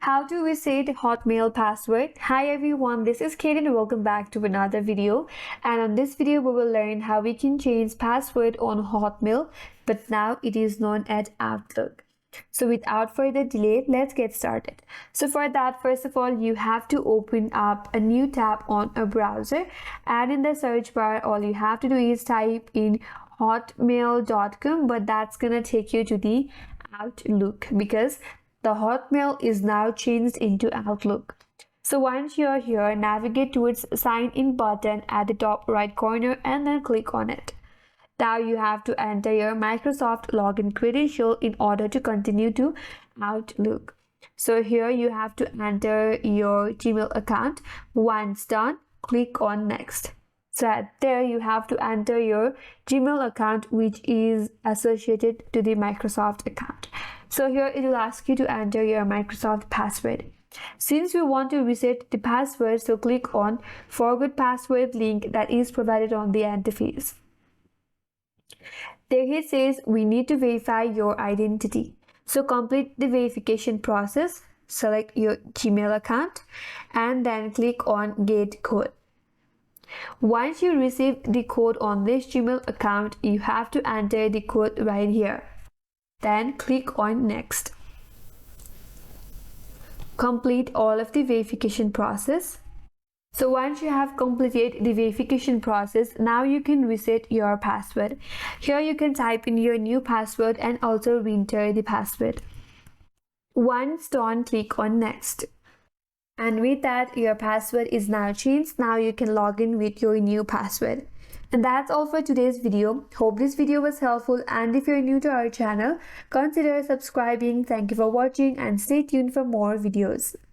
How to reset Hotmail password. Hi everyone, this is Kate and welcome back to another video. And on this video, we will learn how we can change password on Hotmail, but now it is known as Outlook. So without further delay, let's get started. So for that, first of all, you have to open up a new tab on a browser, and in the search bar, all you have to do is type in hotmail.com, but that's gonna take you to the Outlook because the Hotmail is now changed into Outlook. So once you're here, navigate towards sign in button at the top right corner and then click on it. Now you have to enter your Microsoft login credential in order to continue to Outlook. So here you have to enter your Gmail account. Once done, click on next. So there you have to enter your Gmail account which is associated to the Microsoft account. So here it will ask you to enter your Microsoft password. Since you want to reset the password, so click on forgot password link that is provided on the interface. There it says we need to verify your identity. So complete the verification process, select your Gmail account and then click on get code. Once you receive the code on this Gmail account, you have to enter the code right here. Then click on next. Complete all of the verification process. So once you have completed the verification process, now you can reset your password. Here you can type in your new password and also re-enter the password. Once done, click on next. And with that, your password is now changed. Now you can log in with your new password. And that's all for today's video. Hope this video was helpful, and if you're new to our channel, consider subscribing. Thank you for watching and stay tuned for more videos.